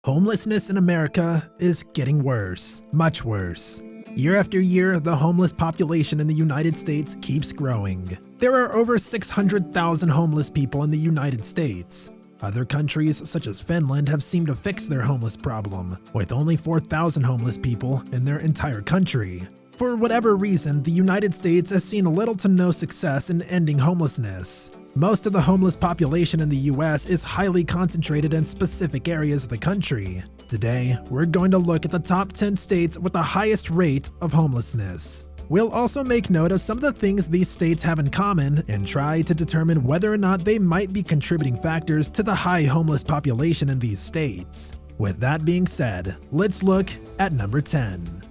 Homelessness in America is getting worse, much worse. Year after year, the homeless population in the United States keeps growing. There are over 600,000 homeless people in the United States. Other countries, such as Finland, have seemed to fix their homeless problem, with only 4,000 homeless people in their entire country. For whatever reason, the United States has seen little to no success in ending homelessness. Most of the homeless population in the US is highly concentrated in specific areas of the country. Today, we're going to look at the top 10 states with the highest rate of homelessness. We'll also make note of some of the things these states have in common and try to determine whether or not they might be contributing factors to the high homeless population in these states. With that being said, let's look at number 10.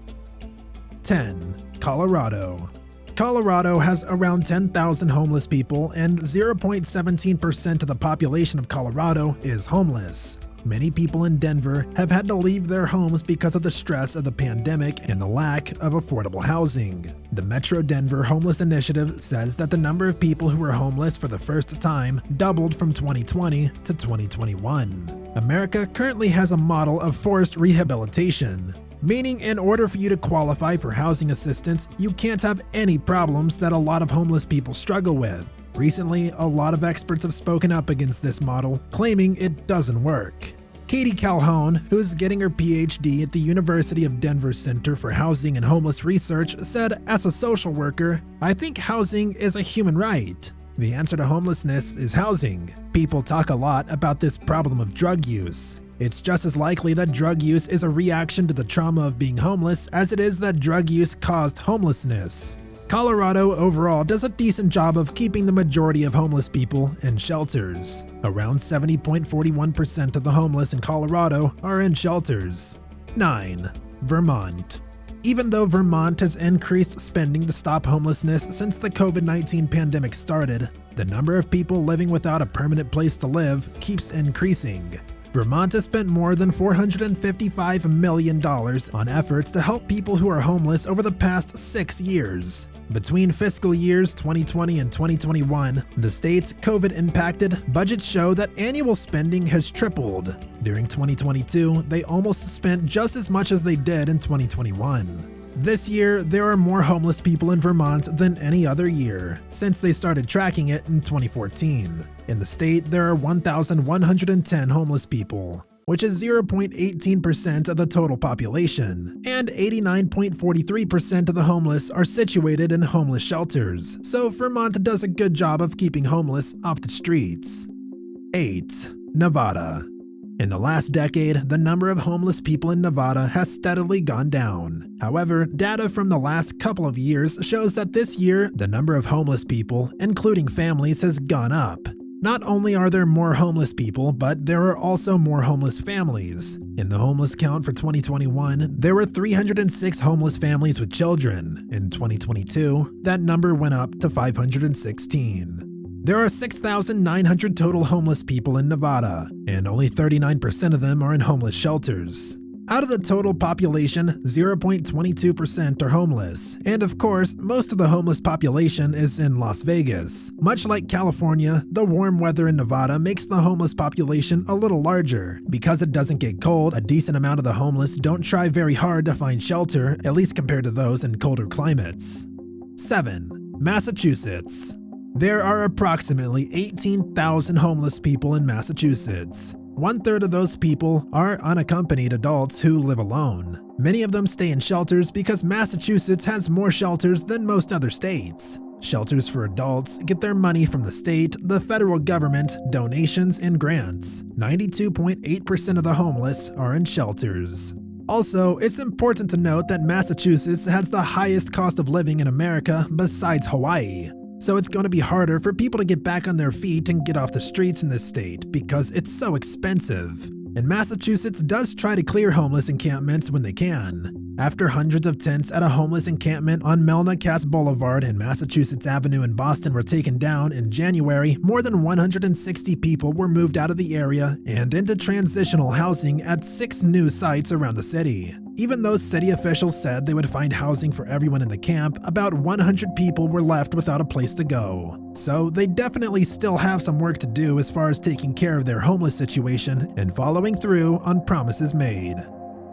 10. Colorado. Colorado has around 10,000 homeless people, and 0.17% of the population of Colorado is homeless. Many people in Denver have had to leave their homes because of the stress of the pandemic and the lack of affordable housing. The Metro Denver Homeless Initiative says that the number of people who were homeless for the first time doubled from 2020 to 2021. America currently has a model of forced rehabilitation, meaning in order for you to qualify for housing assistance, you can't have any problems that a lot of homeless people struggle with. Recently, a lot of experts have spoken up against this model, claiming it doesn't work. Katie Calhoun, who's getting her PhD at the University of Denver Center for Housing and Homeless Research, said, "As a social worker, I think housing is a human right. The answer to homelessness is housing. People talk a lot about this problem of drug use. It's just as likely that drug use is a reaction to the trauma of being homeless as it is that drug use caused homelessness." Colorado overall does a decent job of keeping the majority of homeless people in shelters. Around 70.41% of the homeless in Colorado are in shelters. 9. Vermont. Even though Vermont has increased spending to stop homelessness since the COVID-19 pandemic started, the number of people living without a permanent place to live keeps increasing. Vermont has spent more than $455 million on efforts to help people who are homeless over the past 6 years. Between fiscal years 2020 and 2021, the state's COVID-impacted budgets show that annual spending has tripled. During 2022, they almost spent just as much as they did in 2021. This year, there are more homeless people in Vermont than any other year, since they started tracking it in 2014. In the state, there are 1,110 homeless people, which is 0.18% of the total population, and 89.43% of the homeless are situated in homeless shelters, so Vermont does a good job of keeping homeless off the streets. 8. Nevada. In the last decade, the number of homeless people in Nevada has steadily gone down. However, data from the last couple of years shows that this year, the number of homeless people, including families, has gone up. Not only are there more homeless people, but there are also more homeless families. In the homeless count for 2021, there were 306 homeless families with children. In 2022, that number went up to 516. There are 6,900 total homeless people in Nevada, and only 39% of them are in homeless shelters. Out of the total population, 0.22% are homeless, and of course, most of the homeless population is in Las Vegas. Much like California, the warm weather in Nevada makes the homeless population a little larger. Because it doesn't get cold, a decent amount of the homeless don't try very hard to find shelter, at least compared to those in colder climates. 7. Massachusetts. There are approximately 18,000 homeless people in Massachusetts. 1/3 of those people are unaccompanied adults who live alone. Many of them stay in shelters because Massachusetts has more shelters than most other states. Shelters for adults get their money from the state, the federal government, donations, and grants. 92.8% of the homeless are in shelters. Also, it's important to note that Massachusetts has the highest cost of living in America besides Hawaii. So it's going to be harder for people to get back on their feet and get off the streets in this state because it's so expensive. And Massachusetts does try to clear homeless encampments when they can. After hundreds of tents at a homeless encampment on Melnicast Boulevard and Massachusetts Avenue in Boston were taken down in January, more than 160 people were moved out of the area and into transitional housing at 6 new sites around the city. Even though city officials said they would find housing for everyone in the camp, about 100 people were left without a place to go. So they definitely still have some work to do as far as taking care of their homeless situation and following through on promises made.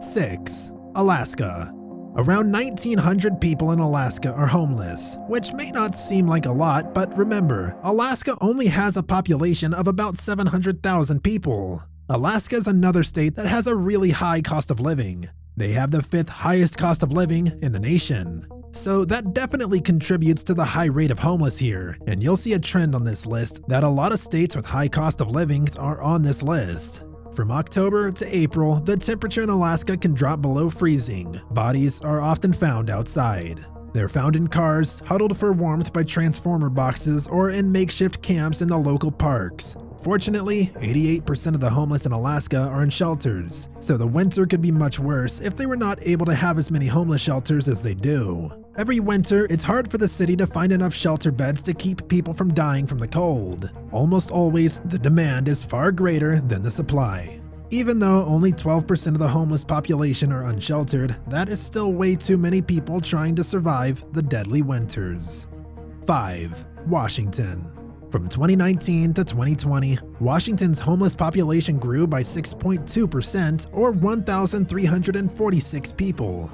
6. Alaska. Around 1,900 people in Alaska are homeless, which may not seem like a lot, but remember, Alaska only has a population of about 700,000 people. Alaska is another state that has a really high cost of living. They have the 5th highest cost of living in the nation. So that definitely contributes to the high rate of homeless here, and you'll see a trend on this list that a lot of states with high cost of living are on this list. From October to April, the temperature in Alaska can drop below freezing. Bodies are often found outside. They're found in cars, huddled for warmth by transformer boxes, or in makeshift camps in the local parks. Fortunately, 88% of the homeless in Alaska are in shelters, so the winter could be much worse if they were not able to have as many homeless shelters as they do. Every winter, it's hard for the city to find enough shelter beds to keep people from dying from the cold. Almost always, the demand is far greater than the supply. Even though only 12% of the homeless population are unsheltered, that is still way too many people trying to survive the deadly winters. 5. Washington. From 2019 to 2020, Washington's homeless population grew by 6.2%, or 1,346 people.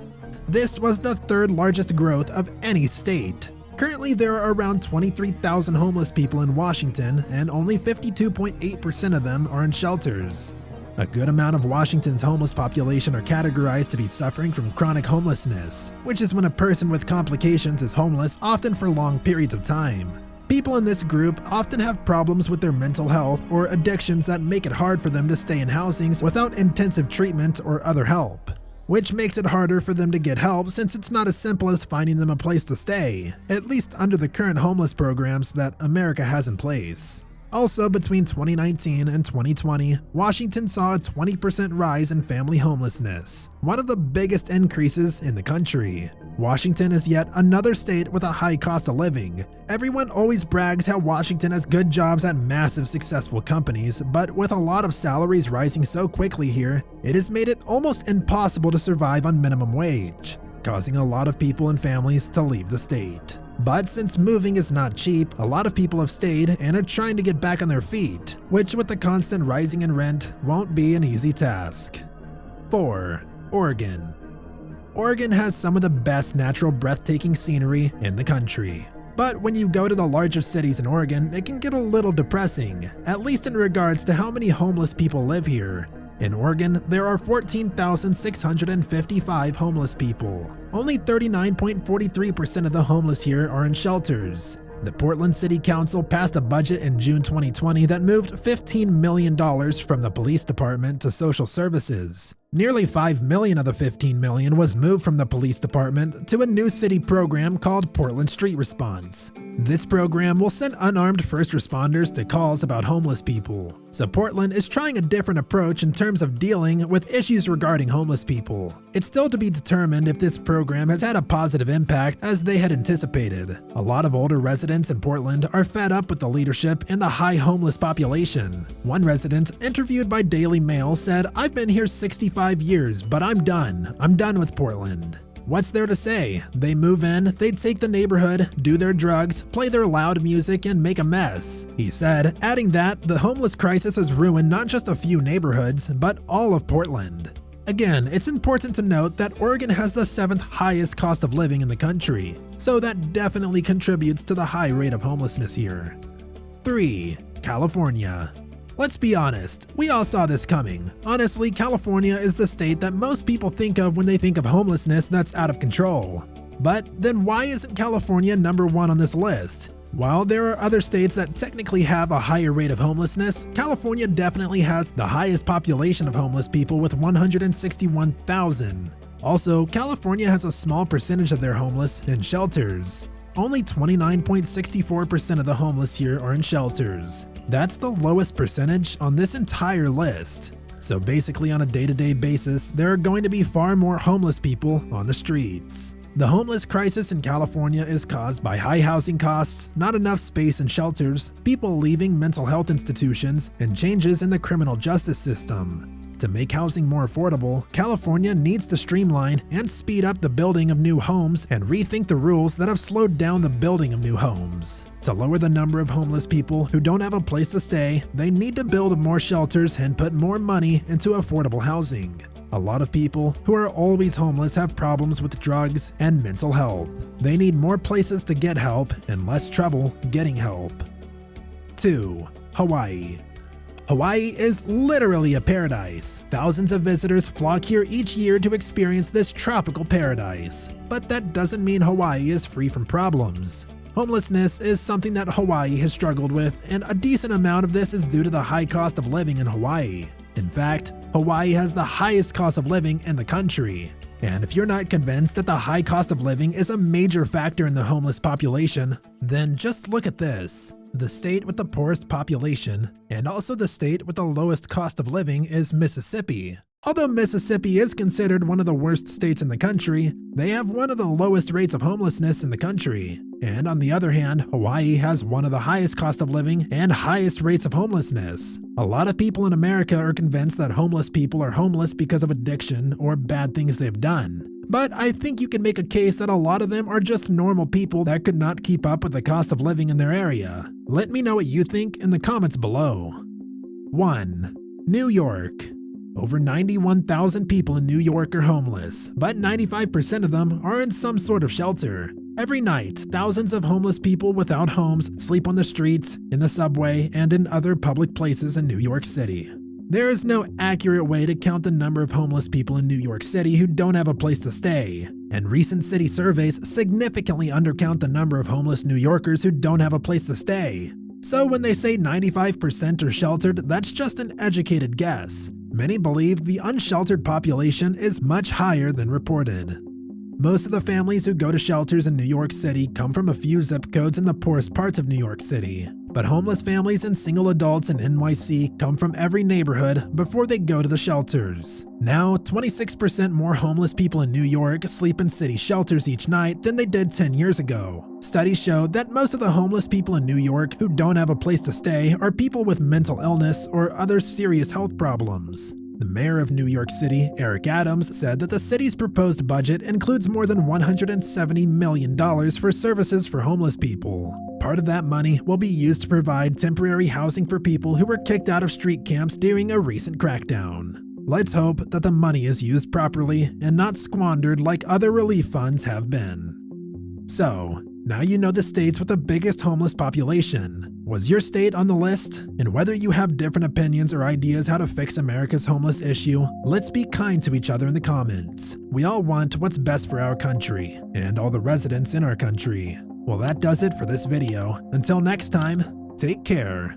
This was the 3rd largest growth of any state. Currently, there are around 23,000 homeless people in Washington, and only 52.8% of them are in shelters. A good amount of Washington's homeless population are categorized to be suffering from chronic homelessness, which is when a person with complications is homeless, often for long periods of time. People in this group often have problems with their mental health or addictions that make it hard for them to stay in housings without intensive treatment or other help, which makes it harder for them to get help since it's not as simple as finding them a place to stay, at least under the current homeless programs that America has in place. Also, between 2019 and 2020, Washington saw a 20% rise in family homelessness, one of the biggest increases in the country. Washington is yet another state with a high cost of living. Everyone always brags how Washington has good jobs at massive successful companies, but with a lot of salaries rising so quickly here, it has made it almost impossible to survive on minimum wage, causing a lot of people and families to leave the state. But since moving is not cheap, a lot of people have stayed and are trying to get back on their feet, which with the constant rising in rent won't be an easy task. 4. Oregon. Oregon has some of the best natural breathtaking scenery in the country. But when you go to the larger cities in Oregon, it can get a little depressing, at least in regards to how many homeless people live here. In Oregon, there are 14,655 homeless people. Only 39.43% of the homeless here are in shelters. The Portland City Council passed a budget in June 2020 that moved $15 million from the police department to social services. Nearly $5 million of the $15 million was moved from the police department to a new city program called Portland Street Response. This program will send unarmed first responders to calls about homeless people. So Portland is trying a different approach in terms of dealing with issues regarding homeless people. It's still to be determined if this program has had a positive impact as they had anticipated. A lot of older residents in Portland are fed up with the leadership and the high homeless population. One resident, interviewed by Daily Mail, said, "I've been here 65 years, but I'm done. I'm done with Portland." What's there to say? They move in, they take the neighborhood, do their drugs, play their loud music, and make a mess, he said, adding that the homeless crisis has ruined not just a few neighborhoods, but all of Portland. Again, it's important to note that Oregon has the 7th highest cost of living in the country, so that definitely contributes to the high rate of homelessness here. 3. California. Let's be honest, we all saw this coming. Honestly, California is the state that most people think of when they think of homelessness that's out of control. But then why isn't California number 1 on this list? While there are other states that technically have a higher rate of homelessness, California definitely has the highest population of homeless people with 161,000. Also, California has a small percentage of their homeless in shelters. Only 29.64% of the homeless here are in shelters. That's the lowest percentage on this entire list. So basically on a day-to-day basis, there are going to be far more homeless people on the streets. The homeless crisis in California is caused by high housing costs, not enough space in shelters, people leaving mental health institutions, and changes in the criminal justice system. To make housing more affordable, California needs to streamline and speed up the building of new homes and rethink the rules that have slowed down the building of new homes. To lower the number of homeless people who don't have a place to stay, they need to build more shelters and put more money into affordable housing. A lot of people who are always homeless have problems with drugs and mental health. They need more places to get help and less trouble getting help. 2. Hawaii. Hawaii is literally a paradise. Thousands of visitors flock here each year to experience this tropical paradise. But that doesn't mean Hawaii is free from problems. Homelessness is something that Hawaii has struggled with, and a decent amount of this is due to the high cost of living in Hawaii. In fact, Hawaii has the highest cost of living in the country. And if you're not convinced that the high cost of living is a major factor in the homeless population, then just look at this. The state with the poorest population, and also the state with the lowest cost of living, is Mississippi. Although Mississippi is considered one of the worst states in the country, they have one of the lowest rates of homelessness in the country. And on the other hand, Hawaii has one of the highest cost of living and highest rates of homelessness. A lot of people in America are convinced that homeless people are homeless because of addiction or bad things they've done. But I think you can make a case that a lot of them are just normal people that could not keep up with the cost of living in their area. Let me know what you think in the comments below. 1. New York. Over 91,000 people in New York are homeless, but 95% of them are in some sort of shelter. Every night, thousands of homeless people without homes sleep on the streets, in the subway, and in other public places in New York City. There is no accurate way to count the number of homeless people in New York City who don't have a place to stay, and recent city surveys significantly undercount the number of homeless New Yorkers who don't have a place to stay. So when they say 95% are sheltered, that's just an educated guess. Many believe the unsheltered population is much higher than reported. Most of the families who go to shelters in New York City come from a few zip codes in the poorest parts of New York City. But homeless families and single adults in NYC come from every neighborhood before they go to the shelters. Now, 26% more homeless people in New York sleep in city shelters each night than they did 10 years ago. Studies show that most of the homeless people in New York who don't have a place to stay are people with mental illness or other serious health problems. The mayor of New York City, Eric Adams, said that the city's proposed budget includes more than $170 million for services for homeless people. Part of that money will be used to provide temporary housing for people who were kicked out of street camps during a recent crackdown. Let's hope that the money is used properly and not squandered like other relief funds have been. So, now you know the states with the biggest homeless population. Was your state on the list? And whether you have different opinions or ideas how to fix America's homeless issue, let's be kind to each other in the comments. We all want what's best for our country, and all the residents in our country. Well, that does it for this video. Until next time, take care.